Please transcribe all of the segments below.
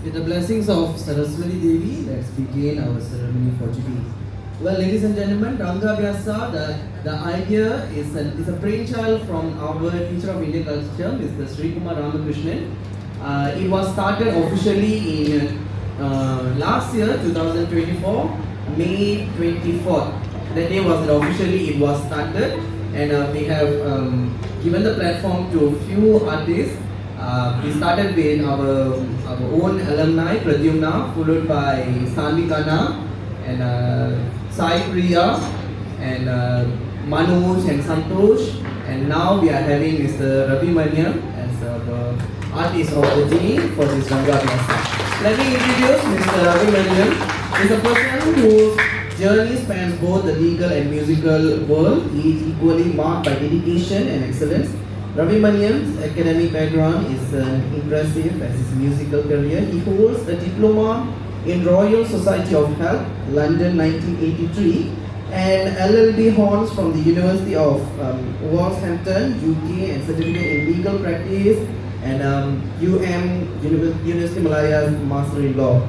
With the blessings of Saraswati Devi, let's begin our ceremony for today. Well, ladies and gentlemen, Ranga Vyasa, the idea is a brainchild from our teacher of Indian culture, Mr. Sri Kumar Ramakrishnan. It was started officially in last year, 2024, May 24th. That day was officially it was started, and we have given the platform to a few artists. We started with our own alumni, Pradyumna, followed by Sanvi Khanna and Sai Priya and Manoj and Santosh, and now we are having Mr. Ravi Maniam as the artist of the day for this Ranga Vyasa. Let me introduce Mr. Ravi Maniam. He is a person whose journey spans both the legal and musical world. He is equally marked by dedication and excellence. Ravi Maniam's academic background is impressive as his musical career. He holds a diploma in Royal Society of Health, London 1983, and LLB Honors from the University of Wolverhampton, UK, and certificate in legal practice, and University Malaya's Master in Law.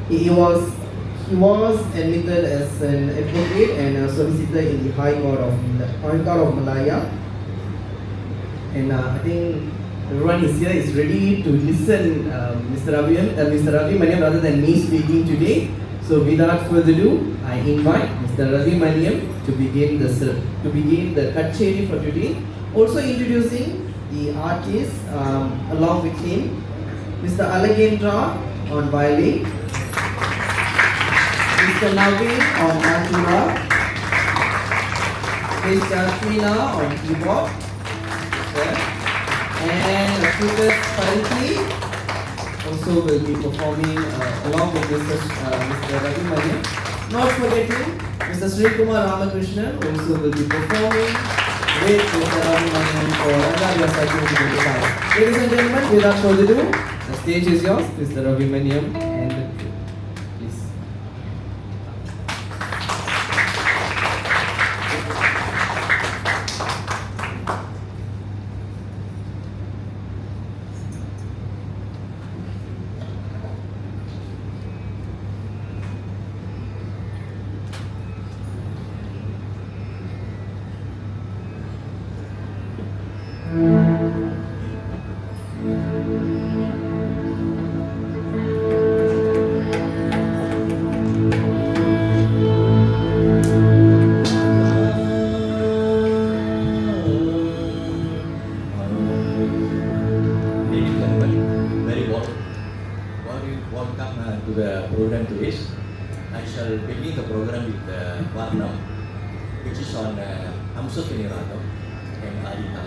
He was admitted as an advocate and a solicitor in the High Court of Malaya. And I think everyone is here is ready to listen Mr. Ravi Maniam rather than me speaking today. So without further ado, I invite Mr. Ravi Maniam to begin the Kacheri for today. Also introducing the artists along with him, Mr. Alagendra on violin, Mr. Naveen on antura, Ms. Jasmina on keyboard, and Sukat Pariki also will be performing along with Mr. Ravi Maniam. Not forgetting, Mr. Sri Kumar Ramakrishnan also will be performing with Mr. Ravi Maniam for Ranga Vyasa 2025. Ladies and gentlemen, without further ado, the stage is yours, Mr. Ravi Maniam and the crew. Please. Welcome to the program to this. I shall begin the program with Varnam, which is on Amso Kinirato and Adita.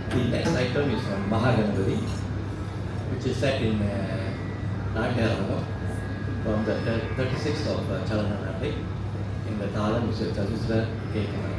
The next item is on Mahaganapati, which is set in Nagaraga from the 36th of Chalananati in the Thalam, which is Chatushra Ekana.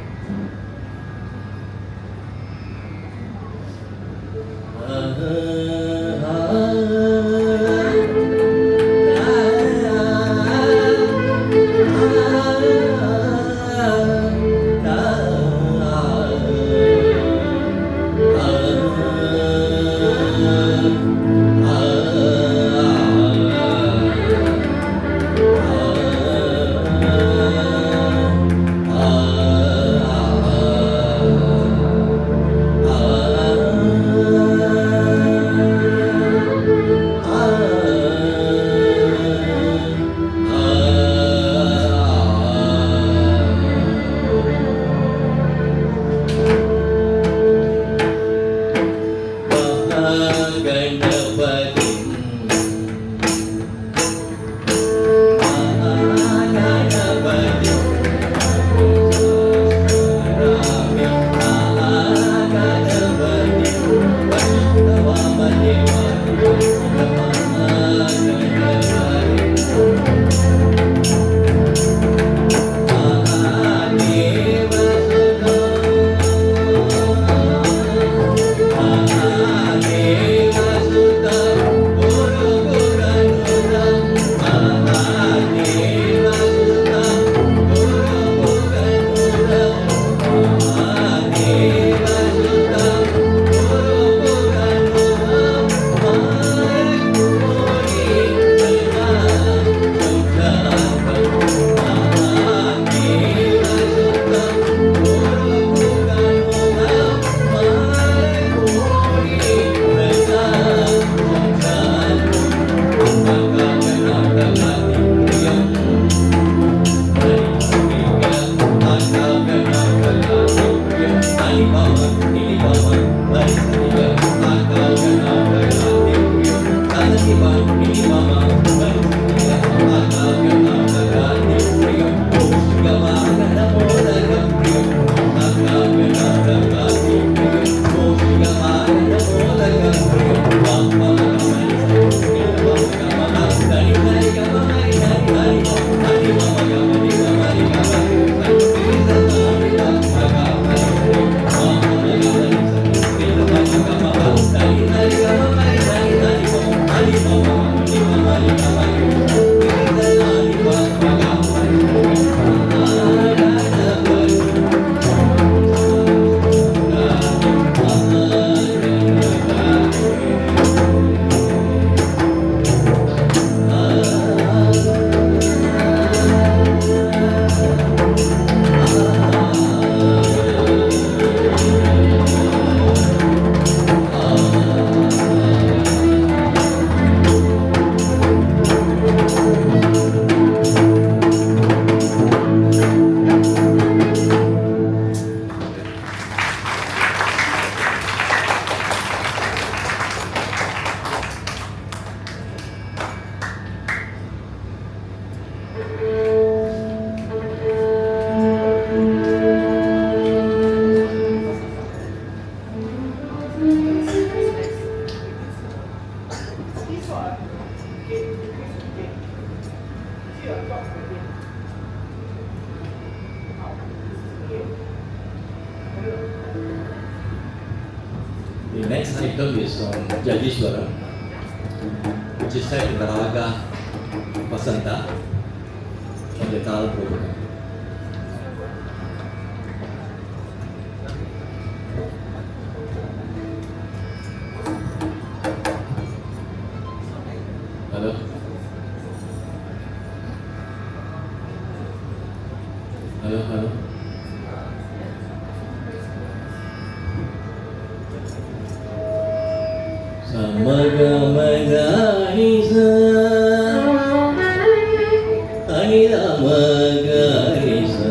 The next item is from Jagishwara, which is set in the Raga Vasanta from the Tal program. Hello? Hello, hello? Samagamadhanisa Anidamagarisa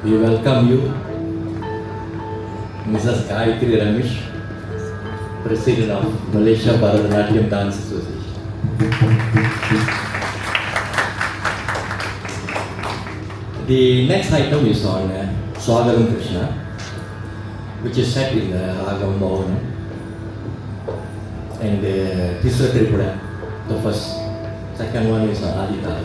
We welcome you, Mrs. Gayatri Ramesh, President of Malaysia Bharatanatyam Dance Association. The next item is on Swagaram Krishna, which is set in Ragam Mohanam and Tisra Tripura, the first. Second one is Adita.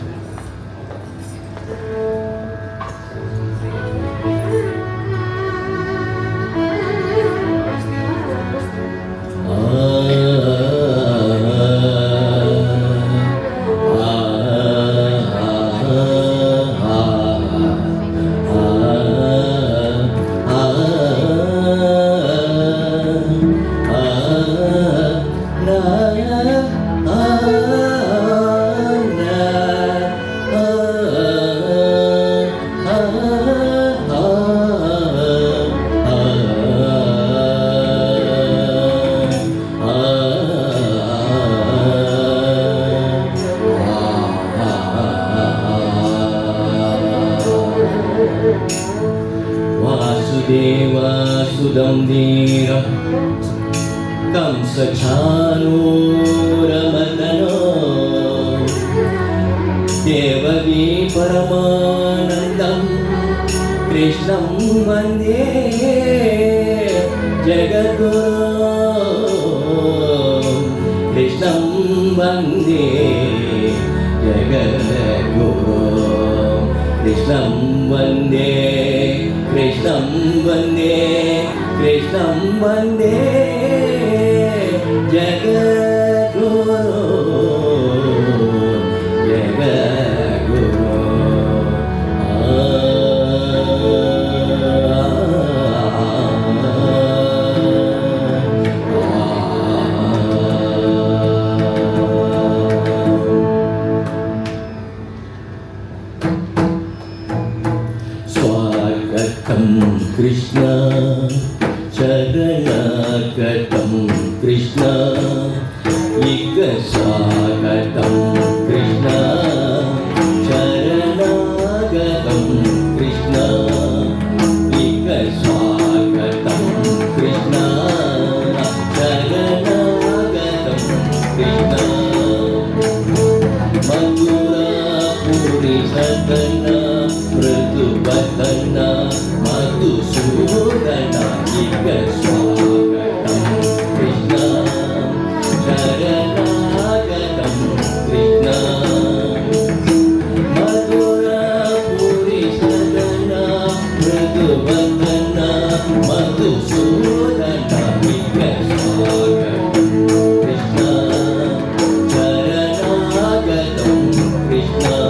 Vasudeva Sudam Dira Kamsa Chanuramadano Devagi Paramanandam Krishnam Vande Jagadguru Krishnam Vande Jagadguru Krishnam Vande Krishnam Vande Krishnam Vande Jagadguru Jagadguru Swagatam Krishna Charanagatam Krishna Ika Swagatam Krishna Charanagatam Krishna Ika Swagatam Krishna Charanagatam Krishna Madhura Puri Sadhana Mridubhatana Madhusudana Ika Swagatam Krishna Charanagatam Krishna Madhura Puri Sadhana Mridubhatana Madhusudana Ika Swagatam Krishna Charanagatam Krishna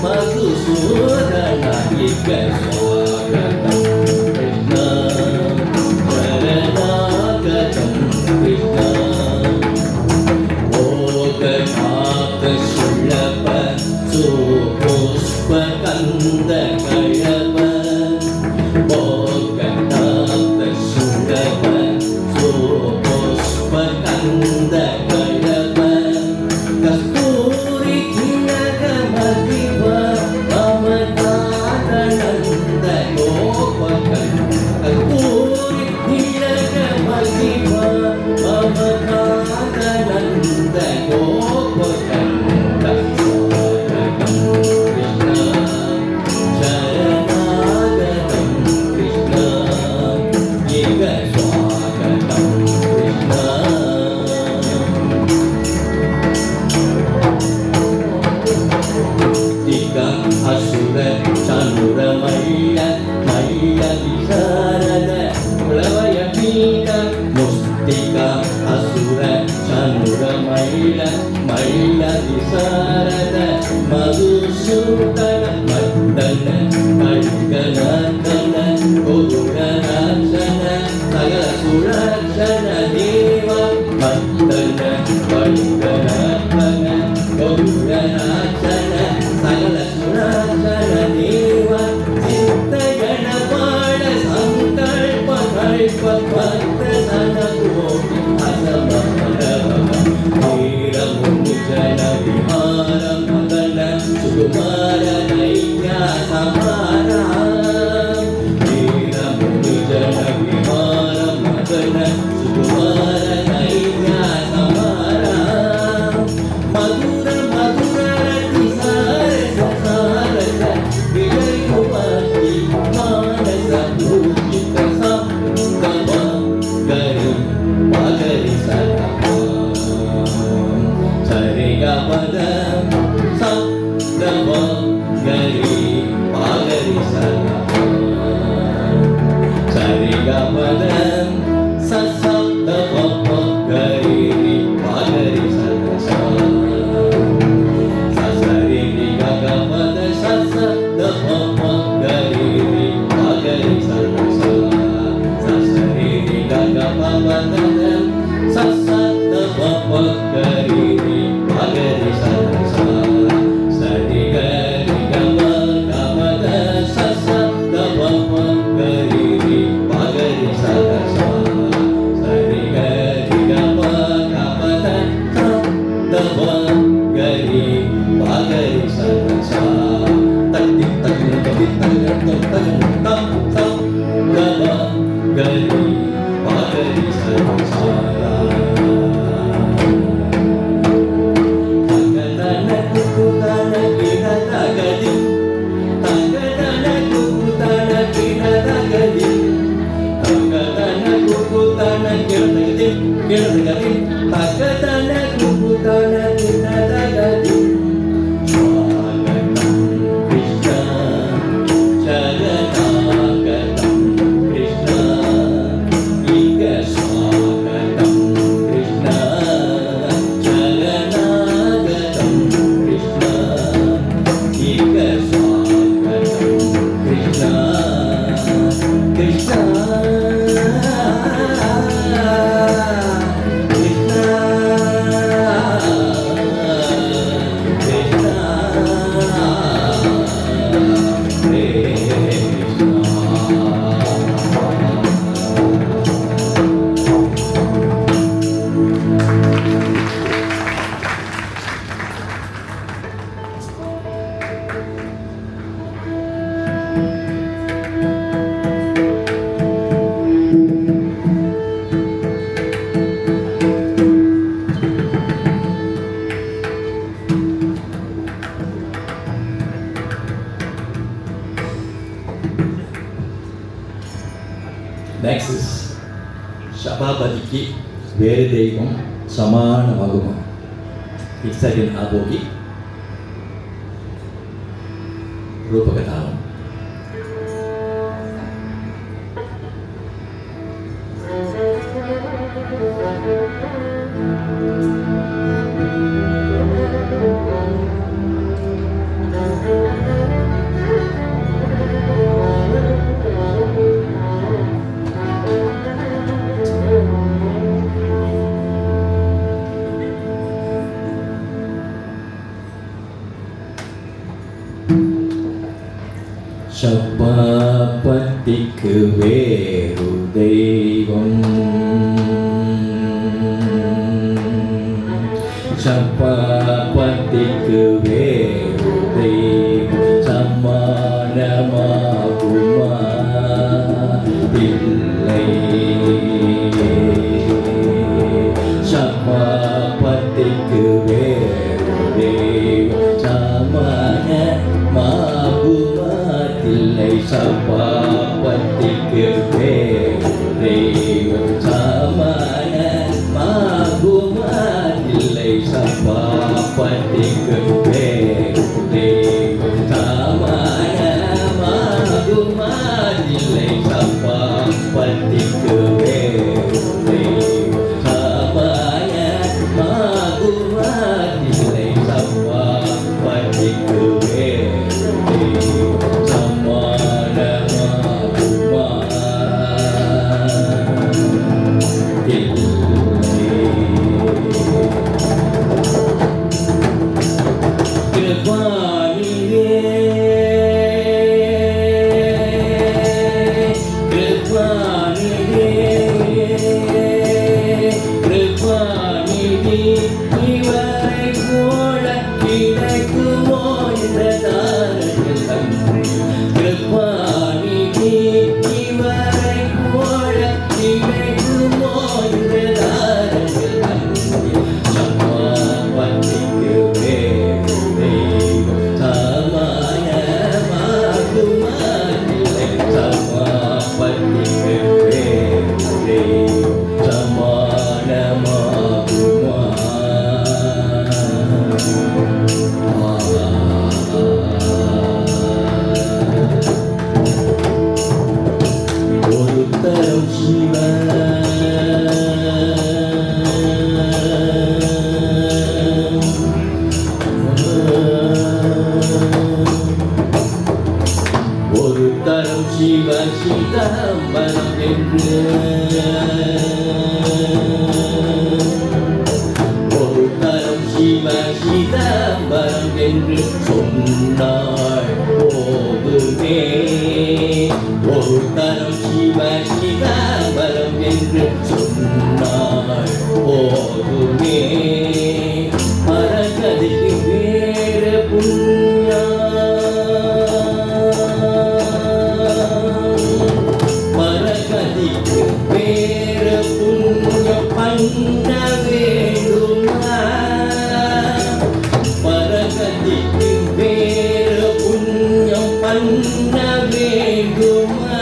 Madhusudana Ika Swagatam Krishna Charanagatam Krishna Ogatata Sulapa Supuspakanda Kayapa Ogatata Sulapa Supuspakanda Kayapa Kasturi Kinaga Madhiva Mamatananda Gopakan Kasturi Kinaga Madhiva Mamatananda Gopakan Swagatam Krishna Charanagatam Krishna Ika Swagatam Krishna Tika Asura Chanura Maya Maya Visarada Pulavaya Tika Mustika Asura Chanura Maya Maya Visarada Madhusudana Madana Kaliganatana Koduranaksana Sagala Surashana Deva Madana Kaliganatana Koduranaksana Sagala Surashana Deva Sitta Ganapala பதம் சசப்த பப்பகரி பகரி சதசா சசரி ககபத சசப்த பப்பகரி பகரி சதசா சசரி ககபதம் சசப்த பப்பகரி பகரி சதசா சரி கரி கபத சசப்த பப்பகரி பகரி சதசா சரி கரி கபத பப்பகரி பகரி சதசா தத்தி தத்தி தத்தி தத்தி தம் தம் கபகரி பகரி சதசா தகதன குகுதன கிடதகதி தகதன குகுதன கிடதகதி தகதன குகுதன கிடதகதி கிடதகதி தகதன குகுதன கிடதகதி ஸ்வாகதம் கிருஷ்ண சரணாகதம் கிருஷ்ண இக ஸ்வாகதம் கிருஷ்ண சரணாகதம் கிருஷ்ண இக ஸ்வாகதம் Krishna Krishna Next is சபாபதிக்கு வேறு தெய்வம் சமானமாகுமா? It's set in Abogi, ரூபகதானம். சபாபதிக்கு வேறு தெய்வம் சபாபதிக்கு வேறு தெய்வம் சமானமாகுமா? இல்லை. சபாபதிக்கு வேறு தெய்வம் சமானமாகுமா? இல்லை. சபாபதிக்கு வேறு தெய்வம் சிவ சிதம்பரம் என்று ஒரு தரம் சிவ சிதம்பரம் என்று சொன்னாள் போதுமே. ஒரு தரம் சிவ சிதம்பரம் என்று சொன்னாள் போதுமே. பரகதிக்கு வேறு புண்ணியா பரகதிக்கு வேறு புண்ணியம் பண்ண வேண்டுமா. பரகதிக்கு வேறு புண்ணியம் பண்ண வேண்டுமா.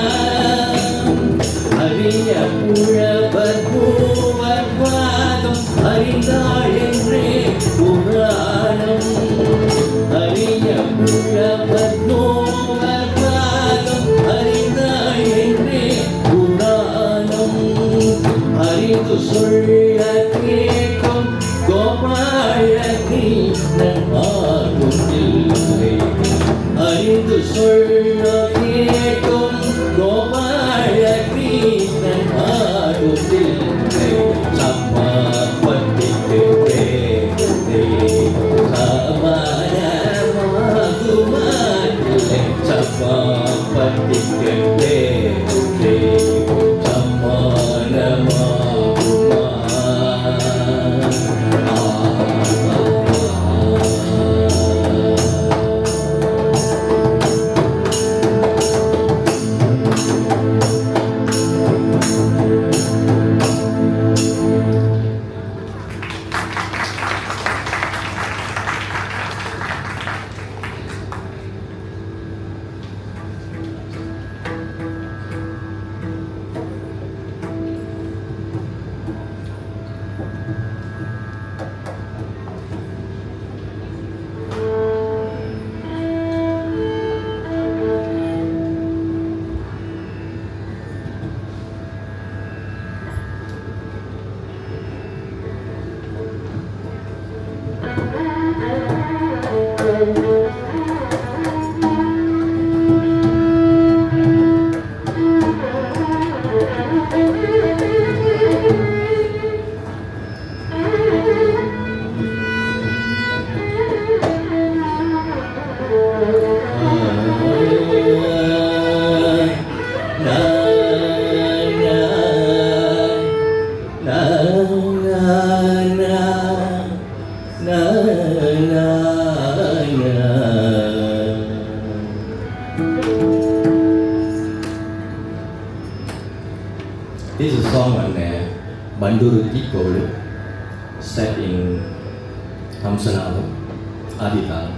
அறிய புழவர் பூவர் பாதம் அறிந்தாள் என்றே புராணம். அறிய புழவர் பூவர் பாதம் அறிந்தாள் என்றே புராணம். அறிந்து சொல்ல கேட்கும் கோபால கிருஷ்ணன் ஆடுதில்லை. அறிந்து சொல்ல கேட்கும் Gopala Krishnan ஆடுதில்லை. சம்மாபத்திக்கு சமானமாகுமாதில்லை. சம்மாபத்திக்கு This is a song on Banduru Tikolu, set in Hamsanadu, Aditha.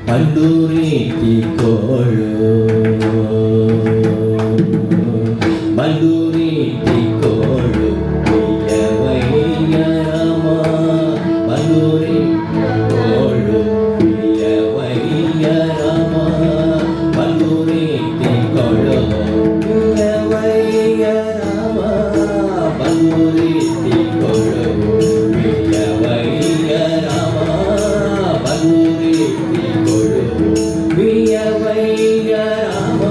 Banduri Tikolu, Banduri Tikolu, Vijaya Rama, Banduri Tikolu, Vijaya Rama. Banduri Tikolu, Vijaya Rama. Banduri Tikolu, Vijaya Rama. Banduri Tikolu, Vijaya Rama.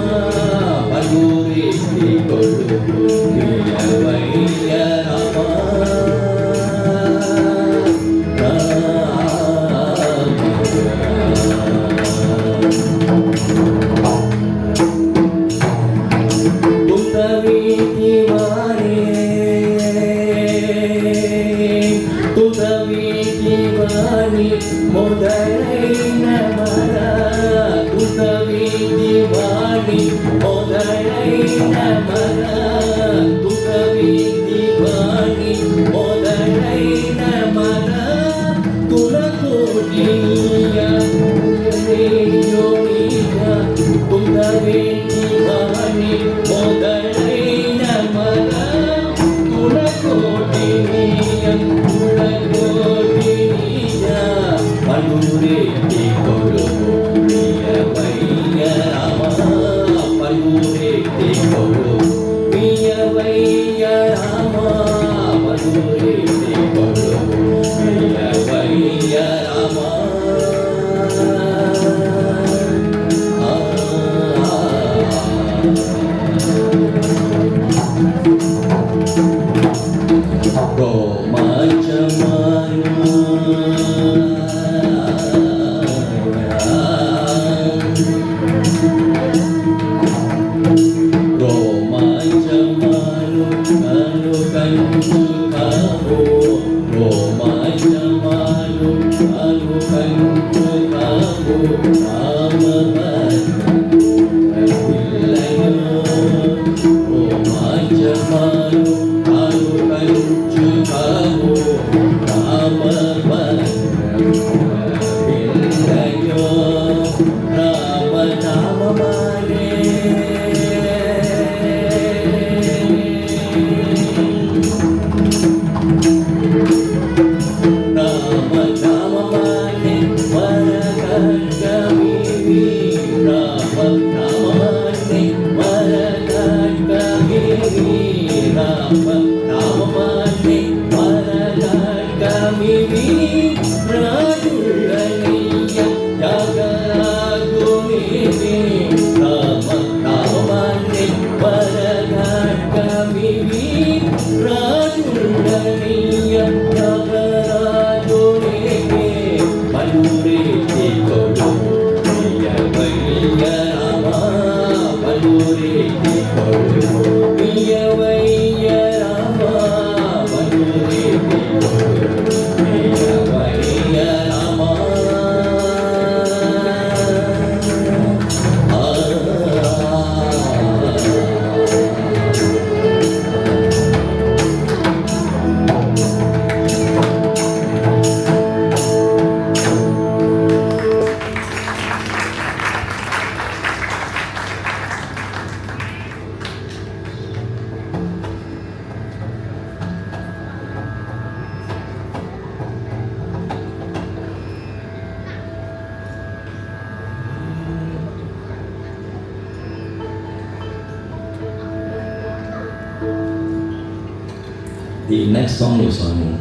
The next song is on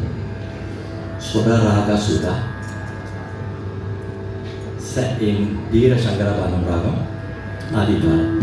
Swadaraga Sudha, set in Dira Shankarabanam Ragam, Aditara.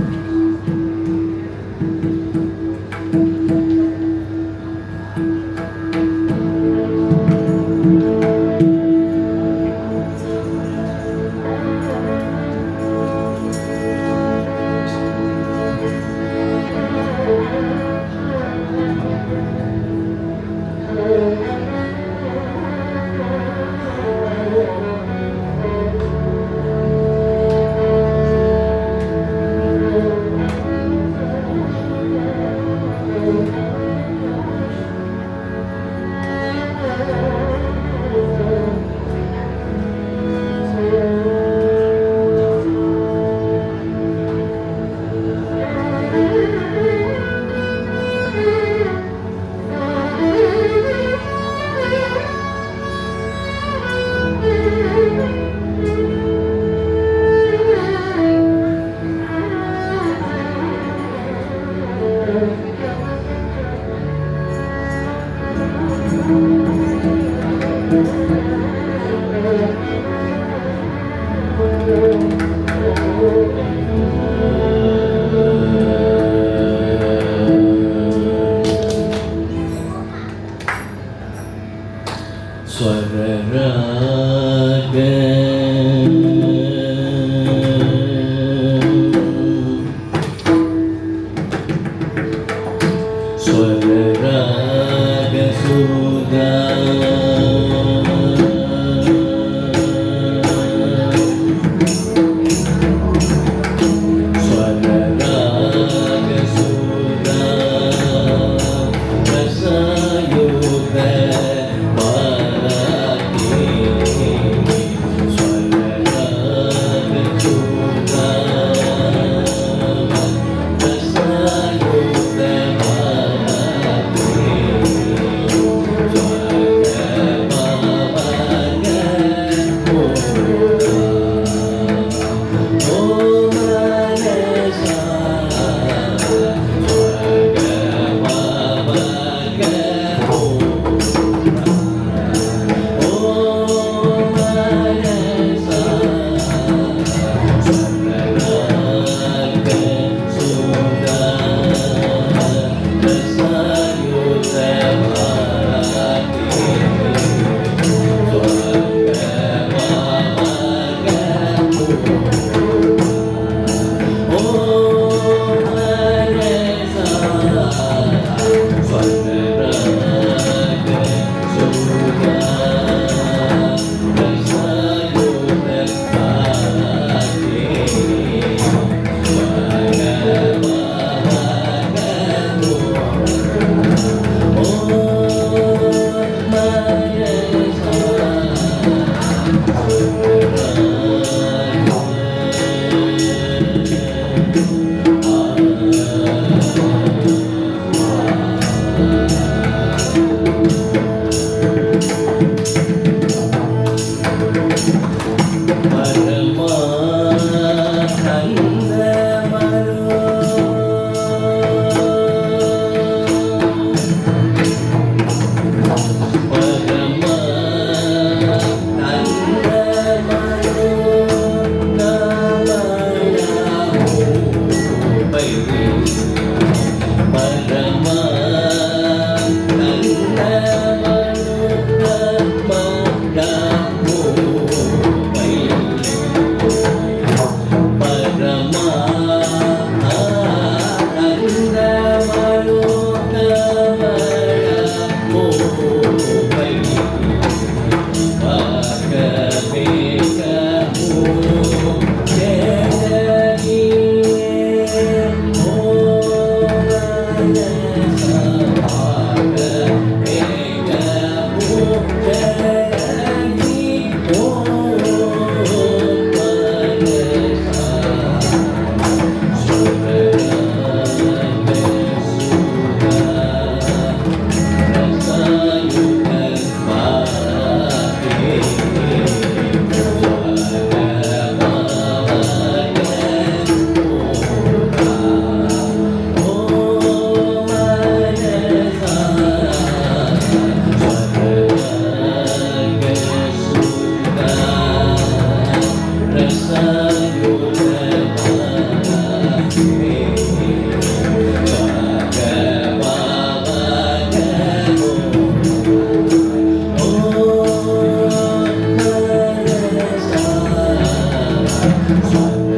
மூலகார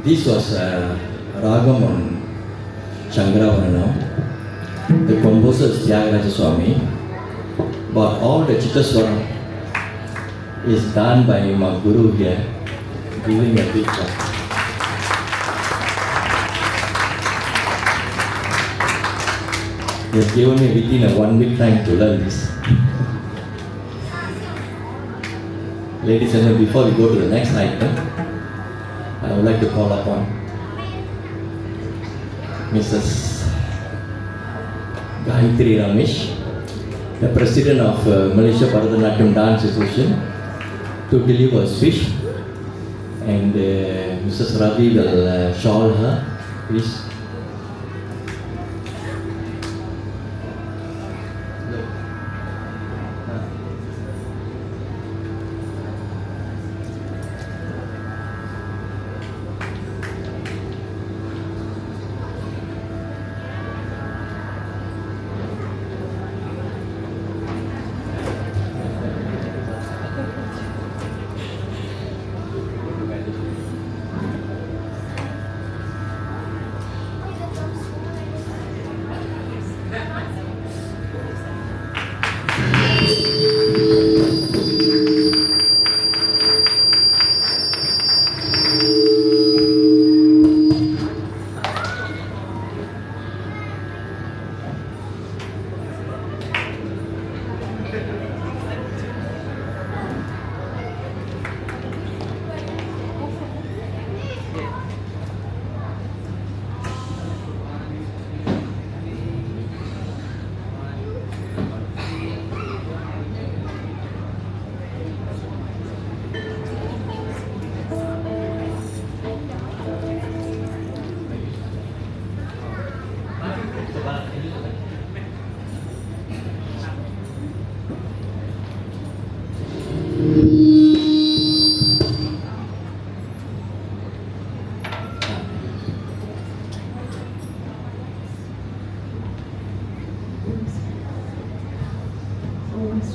This was Ragam on Shankaravarnam. The composer is Tyagaraja Swami, but all the Chittaswaram is done by my guru here, giving a big clap. He has given me within a 1 week time to learn this. Ladies and gentlemen, before we go to the next item, I would like to call upon Mrs. Gayatri Ramesh, the President of Malaysia Bharatanatyam Dance Association, to deliver a speech, and Mrs. Ravi will shawl her, please.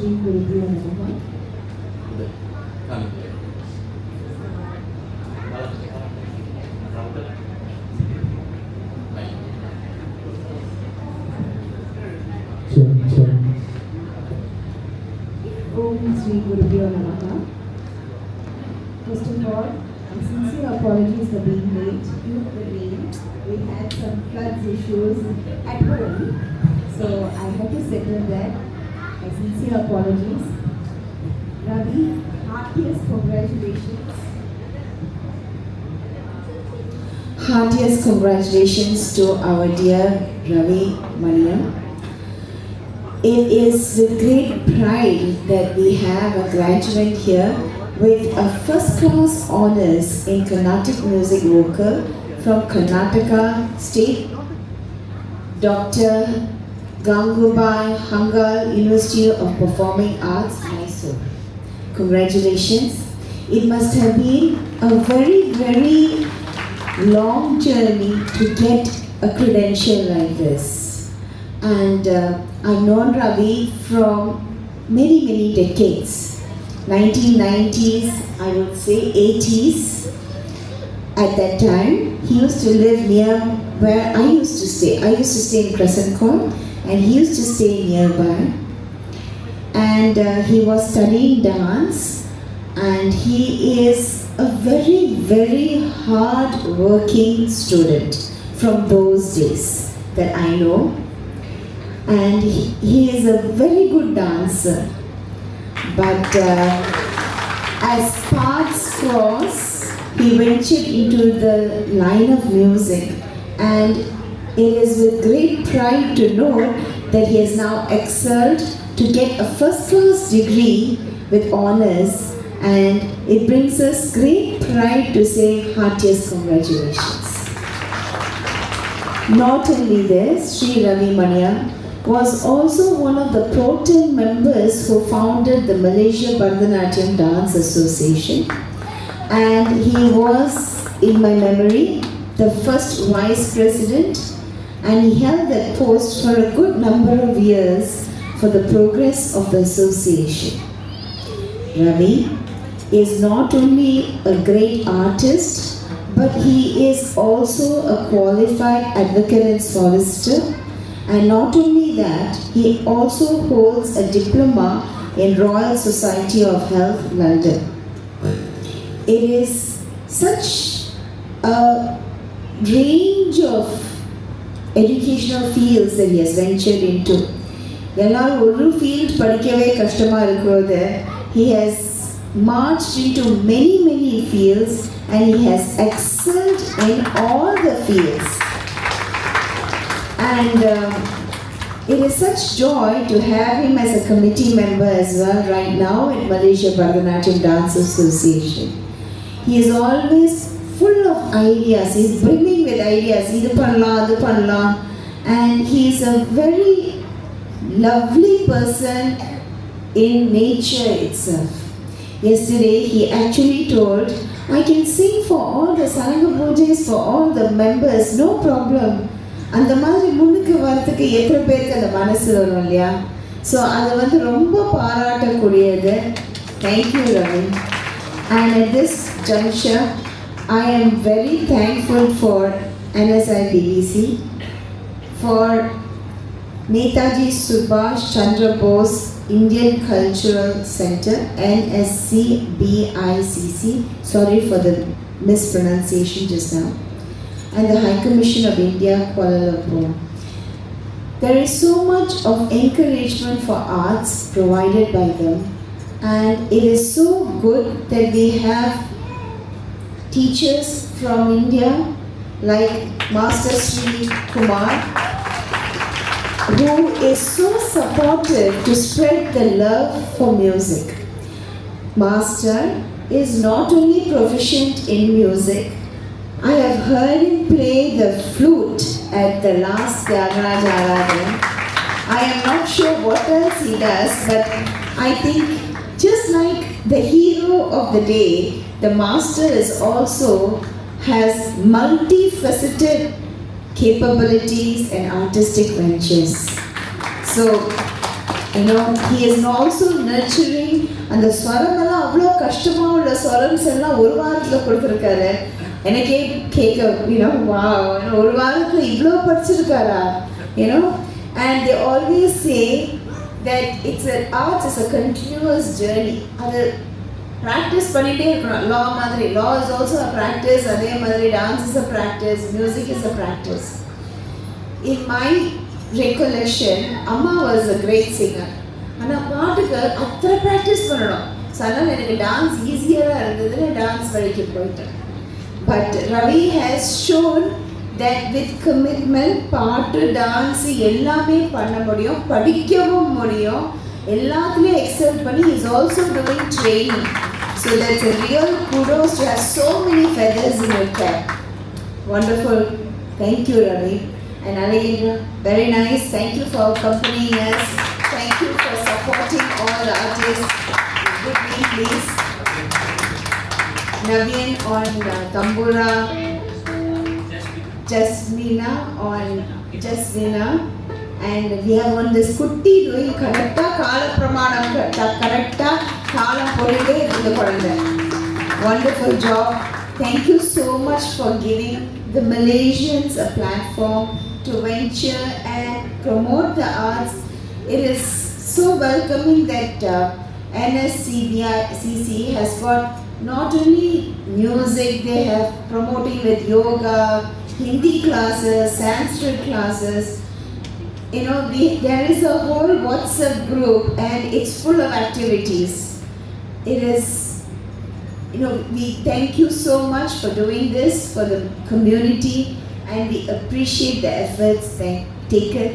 Sri Gurubhyo Namaha. Om Sri Gurubhyo Namaha. First of all, sincere apologies for being late due to the rain. We had some floods issues at home, so I had to settle that. My sincere apologies. Ravi, heartiest congratulations. Heartiest congratulations to our dear Ravi Maniam. It is with great pride that we have a graduate here with a first class honors in Carnatic music vocal from Karnataka State, Dr. Gangubai Hangal, University of Performing Arts, Mysore. Congratulations. It must have been a very, very long journey to get a credential like this. And I've known Ravi from many, many decades. 1990s, I would say 80s. At that time, he used to live near where I used to stay. I used to stay in Crescent Court and he used to stay nearby. And he was studying dance, and he is a very, very hard working student from those days that I know. And he is a very good dancer. But as paths cross, he ventured into the line of music, and it is with great pride to know that he has now excelled to get a first class degree with honors, and it brings us great pride to say heartiest congratulations. Not only this, Sri Ravi Maniam was also one of the pro tem members who founded the Malaysia Bharatanatyam Dance Association, and he was, in my memory, the first vice president, and he held that post for a good number of years for the progress of the association. Ravi is not only a great artist, but he is also a qualified advocate and solicitor. And not only that, he also holds a diploma in Royal Society of Health, London. It is such a range of educational fields that he has ventured into. எல்லாரும் ஒரு field படிக்கவே கஷ்டமாக இருக்கிறது, he has marched into many, many fields and he has excelled in all the fields. And it is such joy to have him as a committee member as well right now at Malaysia Bharatanatyam Dance Association. He is always full of ideas, he is brimming with ideas, idu pannalam, adu pannalam, and he is a very lovely person in nature itself. Yesterday he actually told, I can sing for all the Saranga Pujas for all the members, no problem. அந்த மாதிரி முன்னுக்கு வரதுக்கு எத்தனை பேருக்கு அந்த மனசு வரும் இல்லையா? ஸோ அது வந்து ரொம்ப பாராட்டக்கூடியது. Thank you Ravi. And at this juncture, I am very thankful for NSI BBC, for Netaji Subhash Chandra Bose Indian Cultural Center, NSCBICC, sorry for the mispronunciation just now, and the High Commission of India, Kuala Lumpur. There is so much of encouragement for arts provided by them, and it is so good that we have teachers from India like Master Sri Kumar, who is so supportive to spread the love for music. Master is not only proficient in music, I have heard him play the flute at the last Tyagaraja Aradhan. I am not sure what else he does, but I think just like the hero of the day, the master is also has multifaceted capabilities and artistic ventures. So, you know, he is also nurturing, and the swaram எல்லாம் அவ்வளோ கஷ்டமாக உள்ள ஸ்வரம்ஸ் எல்லாம் ஒரு வாரத்தில் கொடுத்துருக்காரு. எனக்கே கேட்க, ஒரு வாரத்தில் இவ்வளோ படிச்சிருக்காரா, and they always say that arts is a continuous journey. அது ப்ராக்டிஸ் பண்ணிகிட்டே இருக்கணும். law is also a practice, அதே மாதிரி dance is a practice, music is a practice. In my recollection, Amma was a great singer. ஆனால் பாட்டுக்கு அத்தனை practice பண்ணணும். So அதனால் எனக்கு டான்ஸ் ஈஸியாக இருந்ததுன்னு டான்ஸ் வரைக்கும் போயிட்டேன். But Ravi has shown that with commitment பாட்டு டான்ஸு எல்லாமே பண்ண முடியும், படிக்கவும் முடியும், எல்லாத்துலேயும் எக்ஸல் பண்ணி is also doing training. So that's a real kudos to have so many feathers in your cap. Wonderful. Thank you, Ravi. And Alejandra, very nice. Thank you for accompanying us. Thank you for supporting all the artists. Good name, please. Naveen on Tambura. Jasmina on Jasmina. And we have on this Kutti doing correcta Kala Pramanam correcta Kala Polide in the Kolanda. Wonderful job. Thank you so much for giving the Malaysians a platform to venture and promote the arts. It is so welcoming that NSCC has got not only music, they have promoting with yoga, Hindi classes, Sanskrit classes. You know, there is a whole WhatsApp group and it's full of activities. It is, you know, we thank you so much for doing this for the community and we appreciate the efforts taken.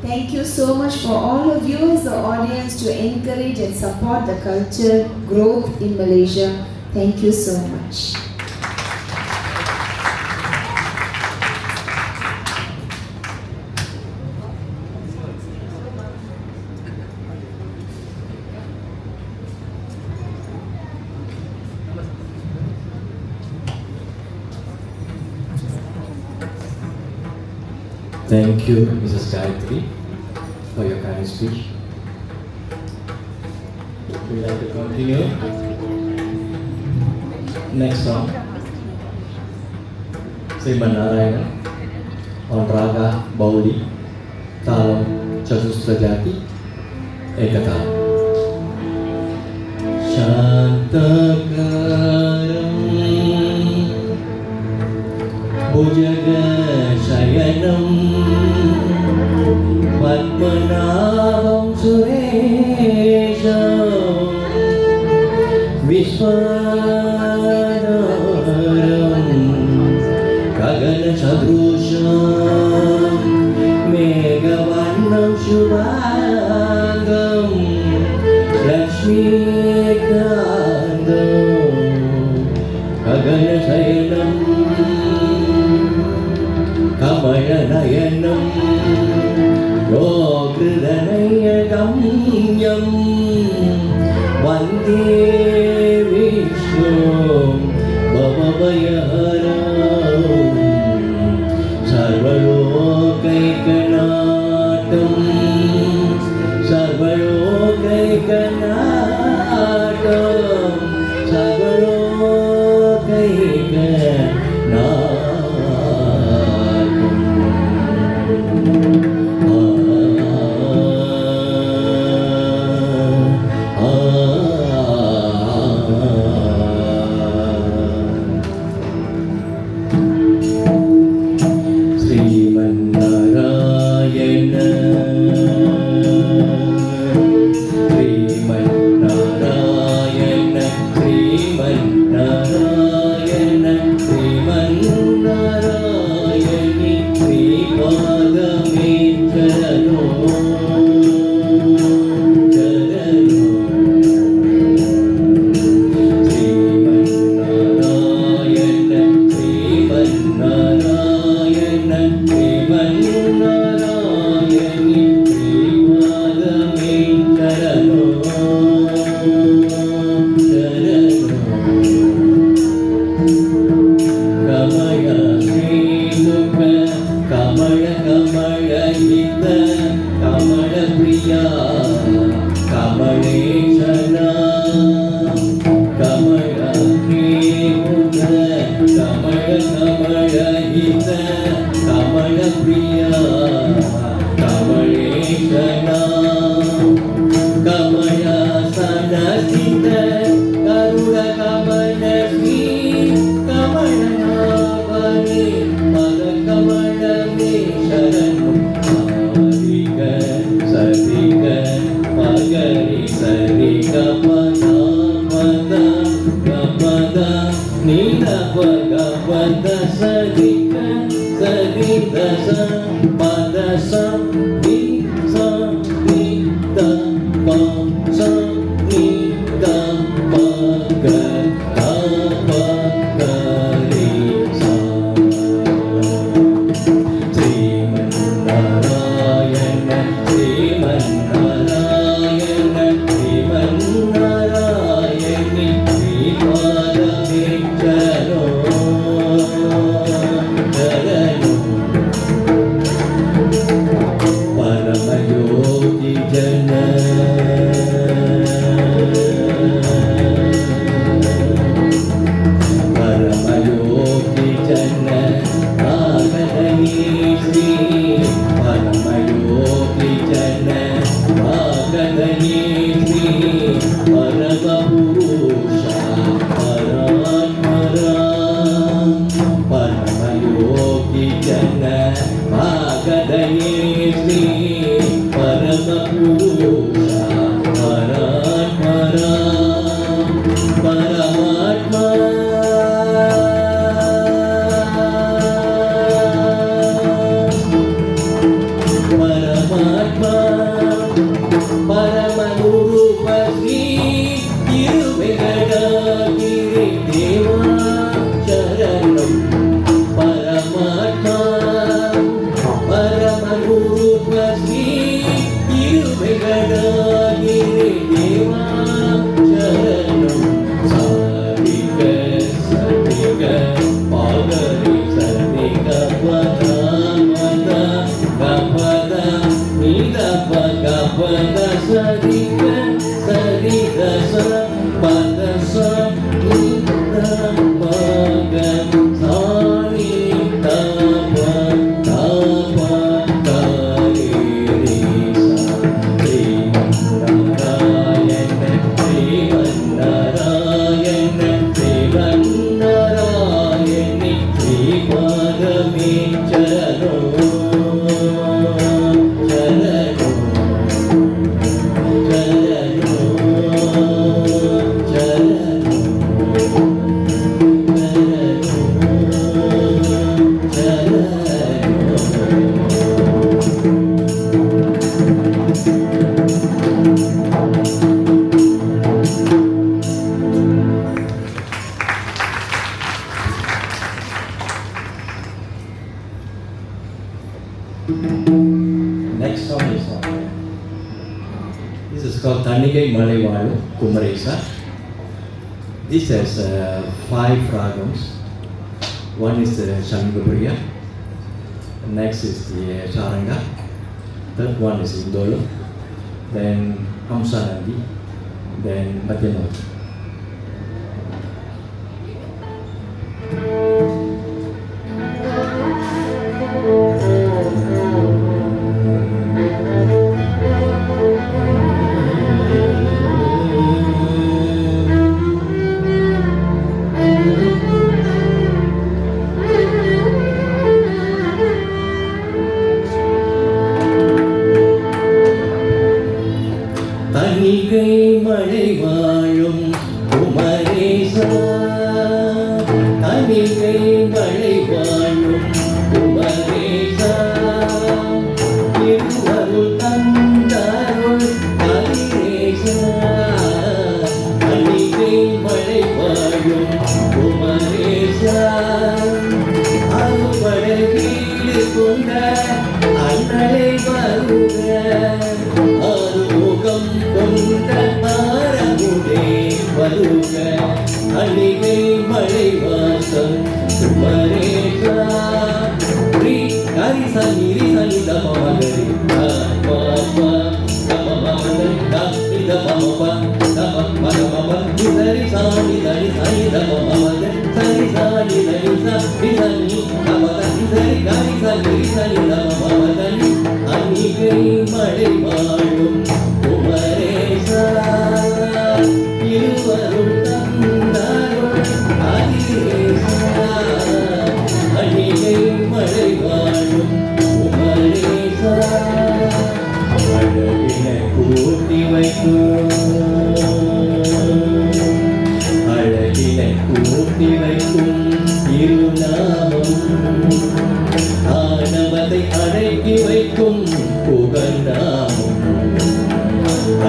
Thank you so much for all of you as the audience to encourage and support the culture growth in Malaysia. Thank you so much. Thank you, Mrs. Gayatri, for your kind speech. Would you like to continue? Next song, Sriman Narayana on Raga Bauli, Talam Chatusrajati, Ekatalam. Shantakaram Bhujaga Shayanam Padmanabam Suresham Vishwanaram Gagana Sadrusham Megavannam Shubhangam Lakshmikandam Gagana Sayanam Kamayanayanam Yogridanayagam Vande Vishnu Bhavavayaharam Sarvalokaikanaatam Sarvalokaikanaatam Sarvalokaikanaatam நீத பக பத சரிக சரி தச பத ச நீ ச நீ த ப ச நீ த ப க த ப க ரே சா ஸ்ரீமன்னாராயண ஸ்ரீமன்னாராயண ஸ்ரீமன்னாராயணி ஸ்ரீபாதமே சரணோ சரணோ பரமயோகி ஜன பரமயோகி ஜன ஆகதனி ஸ்ரீ பரமயோகி ஜன ஆகதனி ஸ்ரீ பரமபுருஷா பராத்மரா பரமயோகி ஜன ஆகதனி ஸ்ரீ பரமபுருஷா பராத்மரா பரமாத்மா பரமாத்மா பரமகுருபதி இருவெங்கடகிரி தேவா சரணம் பரமாத்மா பரமகுருபதி இருவெங்கடகிரி தேவா சரணம் சாரிக சரிக பாகரி சரிக பதாமத கபத நீத பக பத சரிக சரி தச பத ச நீத பக சாரி தப தப கரி ரே சா Sriman Narayana Sriman Narayana ஸ்ரீமன்னாராயணி ஸ்ரீபாதமே சரணோ சரணோ சரணோ சரணோ சரணோ Next song is this is called Thanigai Malaivalu Kumaresa. This has 5 ragams. One is the Shangapriya, next is the Charanga, third one is Indolo, then Hamsanandi, then Madhyamati. Thanigai மழை வாழும் குமரேசா தனிகை மழை வாழும் குமரேசா இருவருள் தந்தருள் கதிரேசா தனிகை மழை வாழும் குமரேசா அறுபடை வீடு கொண்ட அண்ணலை வருக அறுமுகம் கொண்ட ஆரமுடே வருக அணிகை மழை வாசம் குமரேசா ஸ்ரீ ஹரி சனி ரி சனி தம மகரி பாபா தம மகரி தமி தம பா தம மக மம நிதரி சாணி தரி சனி தம மகரி சனி சாணி தரி சனி சனி தம நிதரி ஹரி சனி ரி சனி தம மகரி அணிகை மழை வாழும் குமரேசா இருவருள் தந்தருள் அதிரேசா அணிகை மழை வாழும் குமரேசா அழகினை கூட்டி வைக்கும் அழகினை கூட்டி வைக்கும் இருநாமம் ஆணவத்தை அடக்கி வைக்கும் புகழ்நாமம்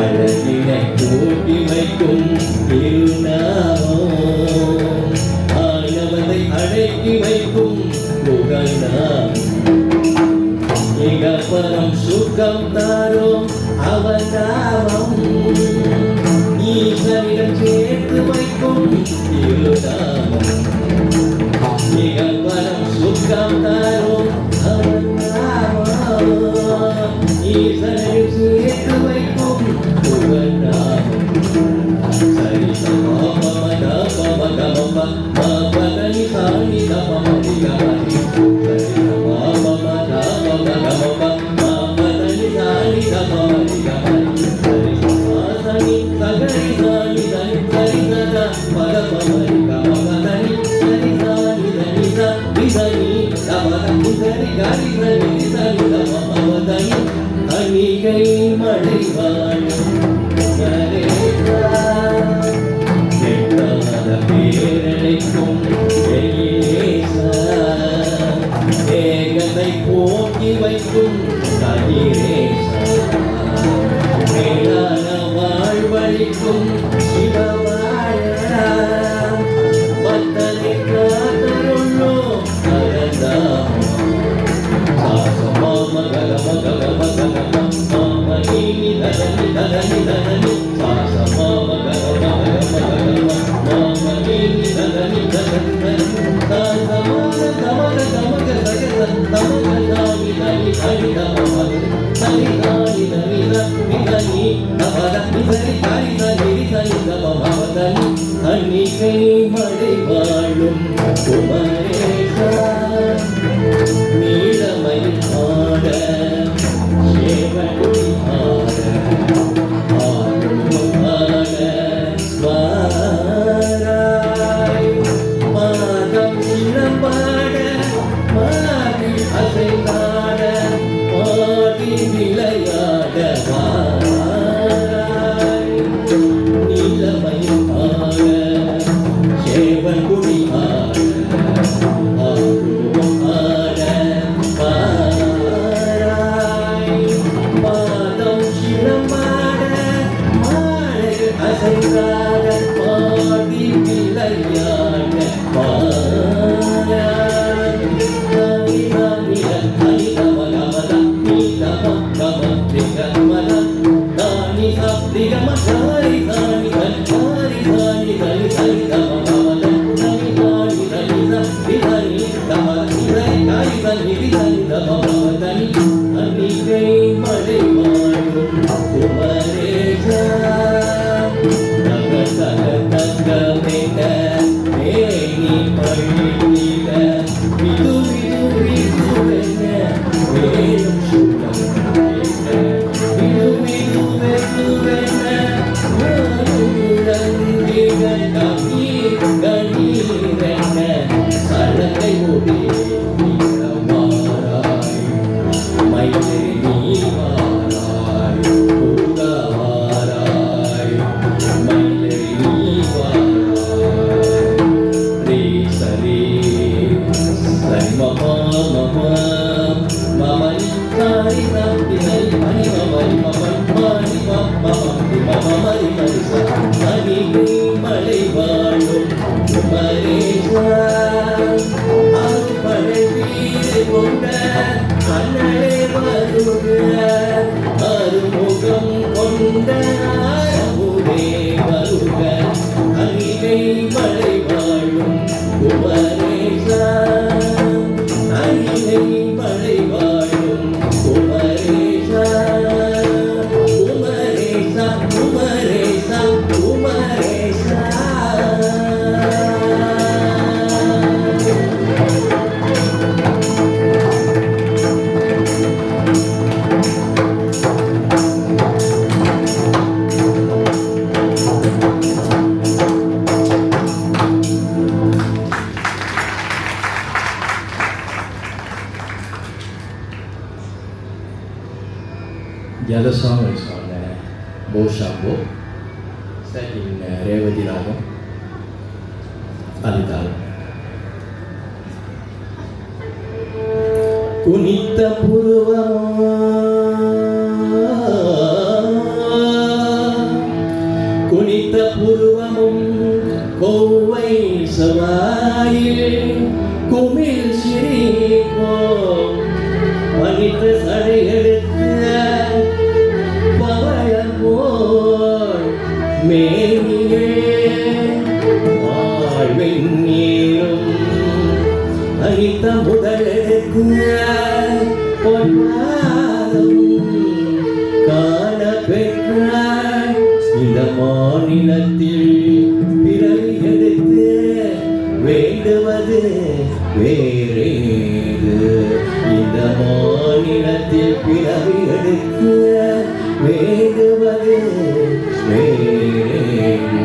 அழகினை கூட்டி வைக்கும் இருநாமம் ஆணவத்தை அடக்கி வைக்கும் புகழ்நாமம் இகப்பரம் சுகம் தரும் அவன் நாமம் ஈசனிடம் சேர்த்து வைக்கும் இருநாமம் இகப்பரம் சுகம் தரும் அவன் நாமம் ஈசனிடம் சேர்த்து வைக்கும் புகழ் நாமம் சரி சமமத பமகமப பதனி சாணி தமமதி கமதி சரி சமமத பமகமப பதனி சாணி தமமதி கமதி சரி சமாசனி சகரி சாணி தனி சரி சத பத பமதி கமபதனி சரி சாணி தனி சரி தமதி சரி கரி சரி சரி தமமதனி அணிகை மழைவான் பேரடைக்கும் ஏகத்தை போக்கி வைக்கும் மேலான வாழ்வழிக்கும் சிவவாழ பத்தனை காத்தருள்ளோ மகதம் அன்னிகை மழை வாழும் குமரேசா நீலமயில் ஆட சேவடி ஆட ஆடும் ஆட வாராய் மாதம் இளம்பாட மாடி அசைந்தாட மாடி விளையாட வாராய் நீலமயில் ஆட சேவன் குடி ஆட அன்னிகை மழை வாழும் குமரேசா தங்கமென மேனி பழிக்க விது விது விதுவென மேலும் சுகம் விது விது வெதுவென கண்ணீரென சலங்கை ஓடி மயிலே நீ வாராய் வாராய் மயிலே நீ வாராய் சரி சரி மமா மமா மமனி சாரி சாரி ஹரி மணி மமனி மமனி மணி மமனி மமனி மணி சரி மலை வாழும் குமரேசா அருள்படை வீடு கொண்ட அண்ணலே வருக அருமுகம் கொண்ட அமுதே வருக அணிகை மலை வாழும் குமரேசா அணிகை மலை வாழும் குமரேசா குமரேசா குமரேசா குமரேசா The other song is on Bo Shambo, set in Revati Ragam. ஆதித்தாளம். குனித்த புருவமோ குனித்த புருவமும் Kovai சவாயில் குமிழ் சிரிப்போ பனித்த சடையெடுத்த பவழமோர் மேனியே வாழ்வெண்ணீரும் அனித்த முதலெடுத்த பொன்னாலும் காண பெற்ற இந்த மாநிலத்தில் பிறவி எடுத்து வேண்டுவது வேறேது. இந்த மாநிலத்தில் பிறவி எடுத்து வேண்டுவது வேறேது.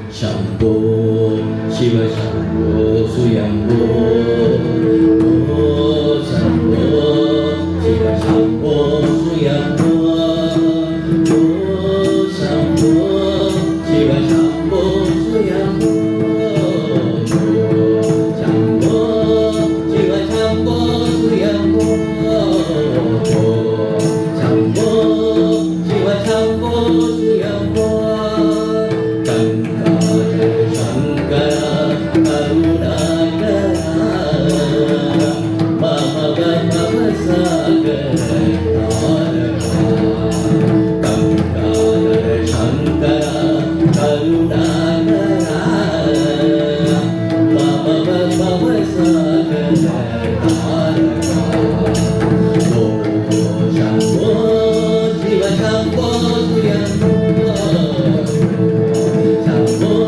Shambho Shiva Shambho Suyambho Shambho Shiva Shambho Suyambho Shambho Shiva Shambho Suyambho Shambho Shiva Shambho Suyambho Shambho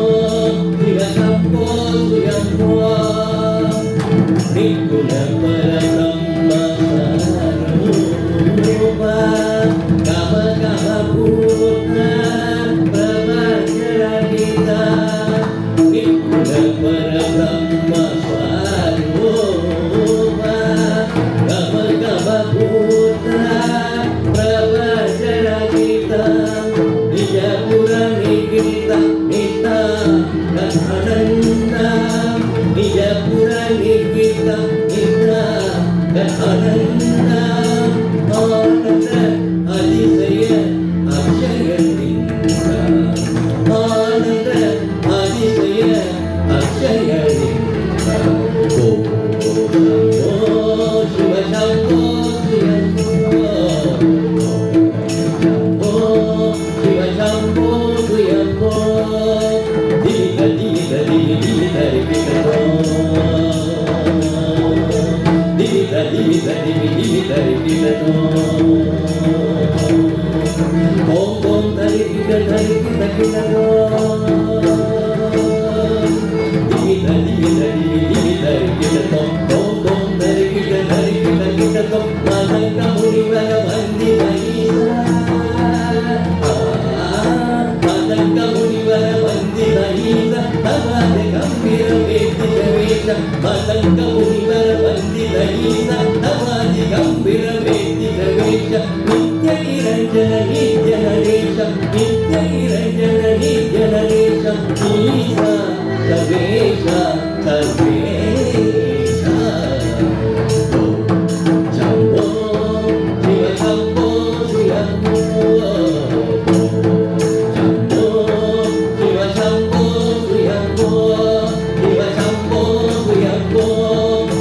Shiva Shambho Suyambho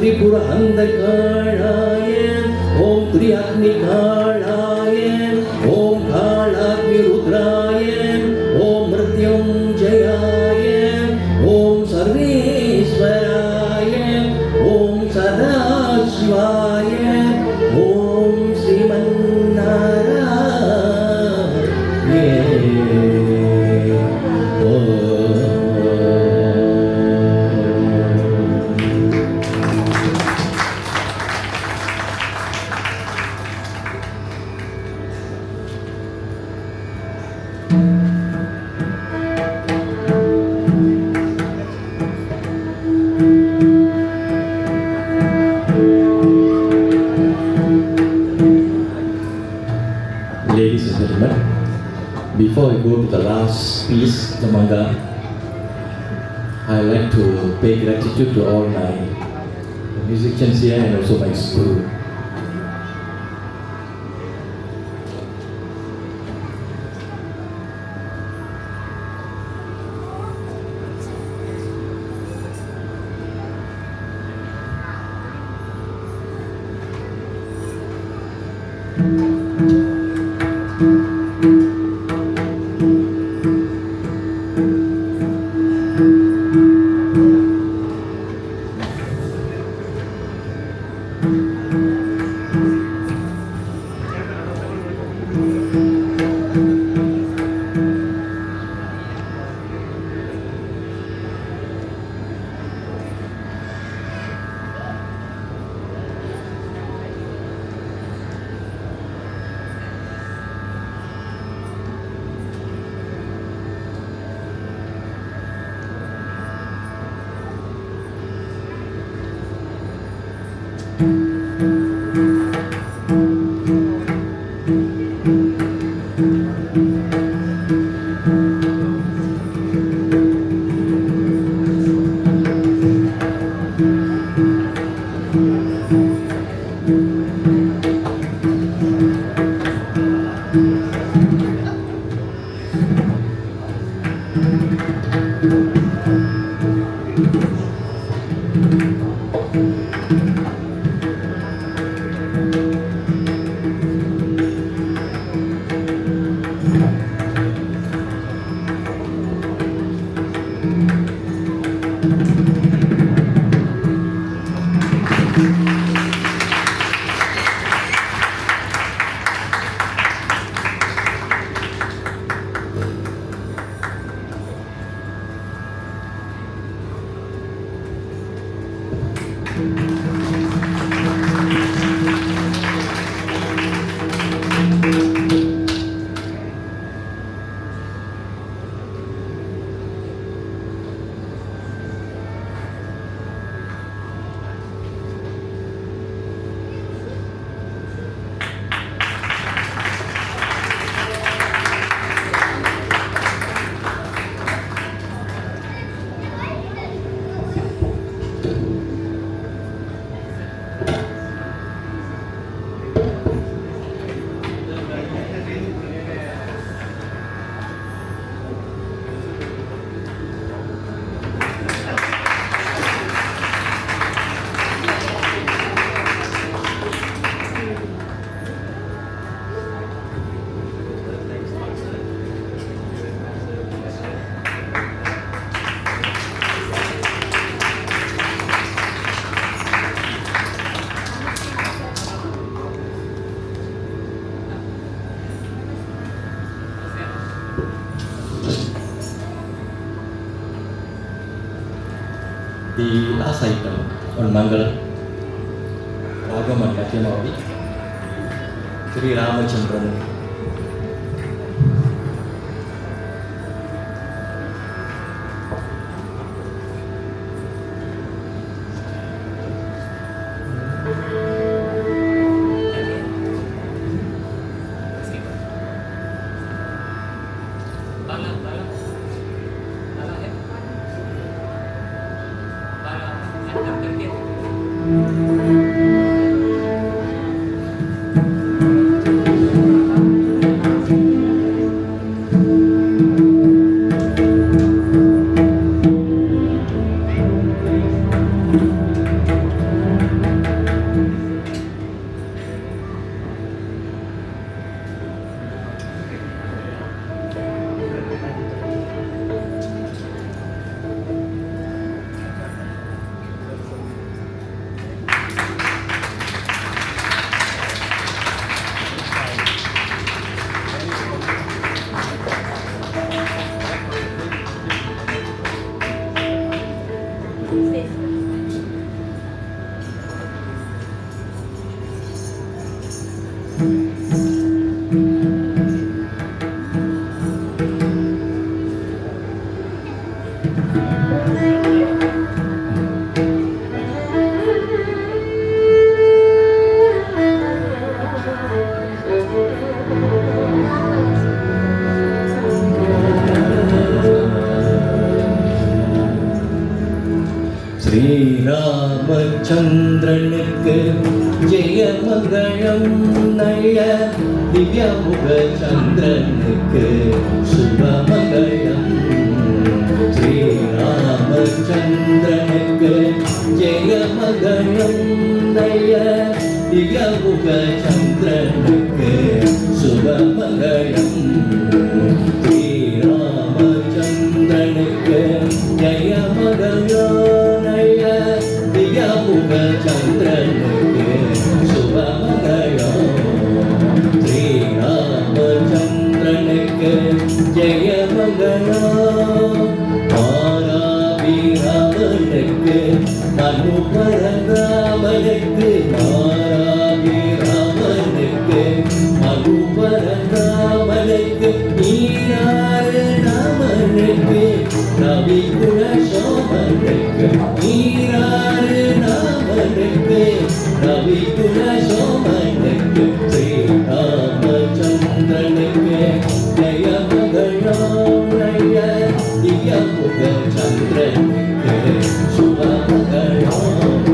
Tripura Andakalaye, Om Triatnikalaye, Om Kalagni Rudraye, Om Mrityunjayaye, Om Sarveswaraye, Om Sadashivaye, Om Ladies and gentlemen, before we go to the last piece, the manga, I like to pay gratitude to all my musicians here and also my school. The last item on Mangalam, Ragam and Natyamavadi, Sri Ramachandran. ஸ்ரீராமச்சந்திரனுக்கு ஜெயமங்களம் நய திவ்யமுக சந்திரனுக்கு சுபமங்களம். ஸ்ரீராமச்சந்திரனுக்கு ஜெயமங்களம் நய திவ்யமுக சந்திரனுக்கு சுபமங்களம். ஸ்ரீராமச்சந்திரனுக்கு ஜெயமங்களம் திவ்யமுக சந்திரனுக்கு சுபமங்களம். ஸ்ரீராமச்சந்திரனுக்கு ஜெயமங்களம். மாராபிராமனுக்கு மனு பரந்தாமனுக்கு மாராபிராமனுக்கு மனு பரந்தாமனுக்கு நீராறு நாமனுக்கு ரவி குண சோமனுக்கு நீராறு நாமனுக்கு ரவி குண சோமனுக்கு ஸ்ரீராமச்சந்திரனுக்கு ஜெயமங்களம் நய திவ்யமுக சந்திரனுக்கு சுபமங்களம்.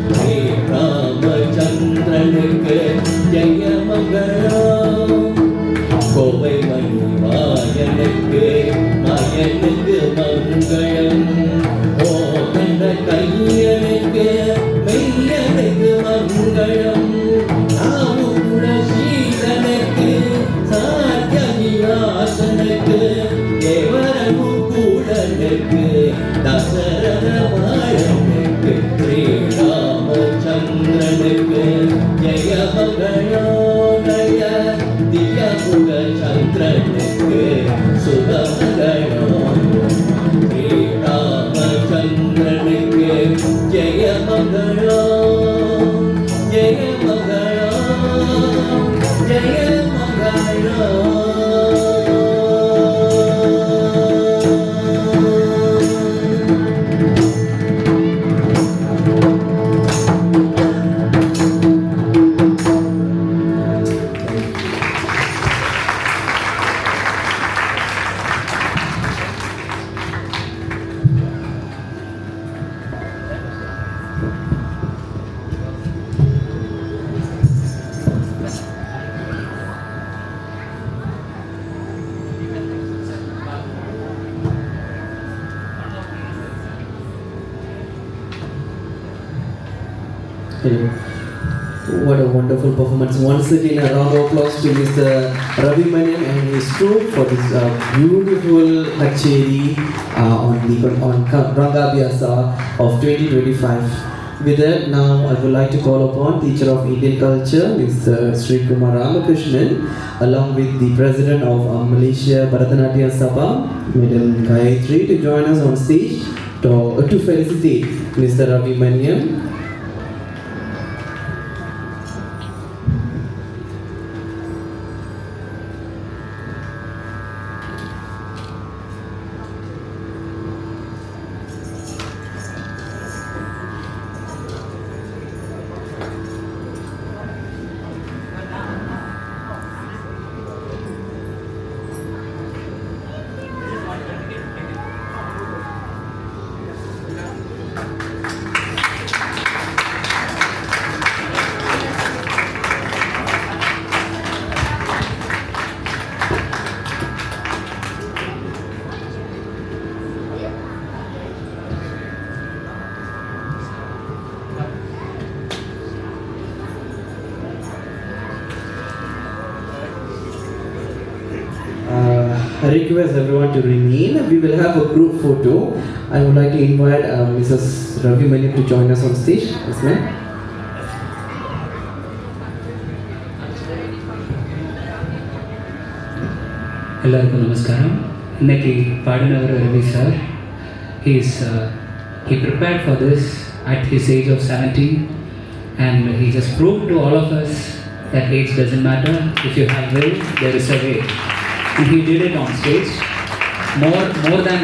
ஸ்ரீராமச்சந்திரனுக்கு ஜெயமங்களம். கோவை மணி மாயனுக்கு மயனுக்கு மங்களம். ஓ கண்ட கையனுக்கு மெய்யனுக்கு மங்களம். நாவுக்குட சீதனுக்கு சாத்திய விநாசனுக்கு தேவரமு கூடனுக்கு தசரத வாழனுக்கு ஸ்ரீராமச்சந்திரனுக்கு ஜெயமங்களம் நய திவ்யமுக சந்திரனுக்கு சுபமங்களம். ஸ்ரீராமச்சந்திரனுக்கு ஜெயமங்களம் ஜெயமங்களம் ஜெயமங்களம். What a wonderful performance. Once again, a round of applause to Mr. Ravi Maniam and his troupe for this beautiful kacheri on Rangabhyasa of 2025. With that, now I would like to call upon Teacher of Indian Culture, Mr. Sri Kumar Ramakrishnan, along with the President of Malaysia Bharatanatyam Sabha, Madam Gayatri, to join us on stage to felicitate Mr. Ravi Maniam. I request everyone to remain. We will have a group photo. I would like to invite Mrs. Ravi Maniam to join us on stage. Yes, ma'am. எல்லாருக்கும் நமஸ்காரம். இன்னைக்கு பாடினவர் Ravi sir. He prepared for this at his age of 17 and he just proved to all of us that age doesn't matter. If you have will, there is a way. And he did it on stage. More than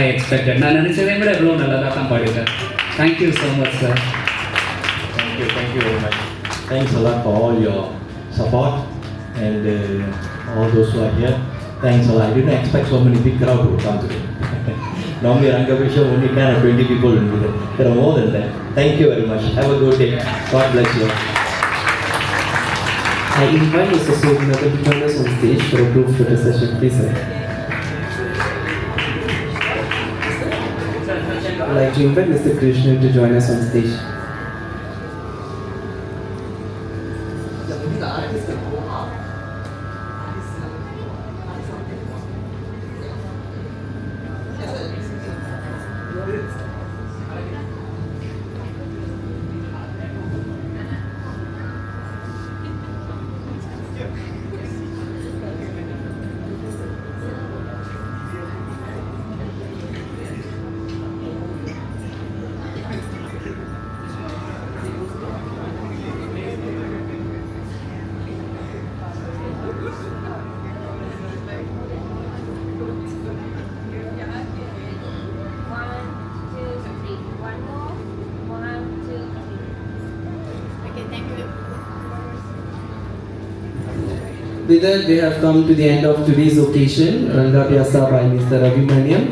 I expected. நான் நினைச்சதை விட எவ்வளோ நல்லதாக தான் பாடிட்டார். Thank you so much, sir. Thank you very much. Thanks a lot for all your support and all those who are here. Thanks a lot. I didn't expect so many big crowd to come today. Normally Rangabisha only 10 or 20 people will be there. There are more than that. Thank you very much. Have a good day. God bless you. I invite Mr. Sobhinath to join us on stage for a group photo session. Please, sir. I'd like to invite Mr. Krishnan to join us on stage. With that, we have come to the end of today's occasion, Rangabhyasa by Mr. Ravi Maniam.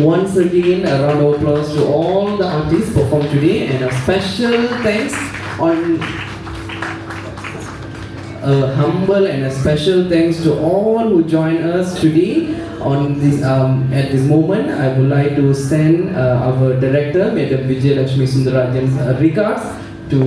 Once again, a round of applause to all the artists performed today, and a special thanks a humble and a special thanks to all who joined us today on this at this moment. I would like to send our director, Madam Vijay Lakshmi Sundarajan's regards to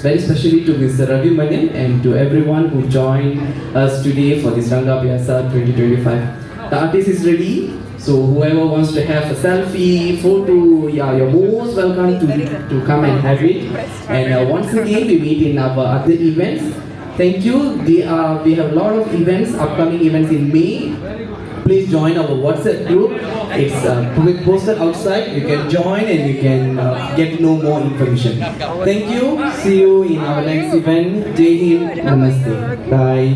very specially to Mr. Ravi Maniam and to everyone who joined us today for this Rangabhyasa 2025. The artist is ready, so whoever wants to have a selfie, photo, yeah, you're most welcome to come and have it. And once again, we meet in our other events. Thank you. We have a lot of events, upcoming events in May. Please join our WhatsApp group. It's posted outside. You can join and you can get to know more information. Thank you. See you in our next event. Jai Hind. Namaste. Bye.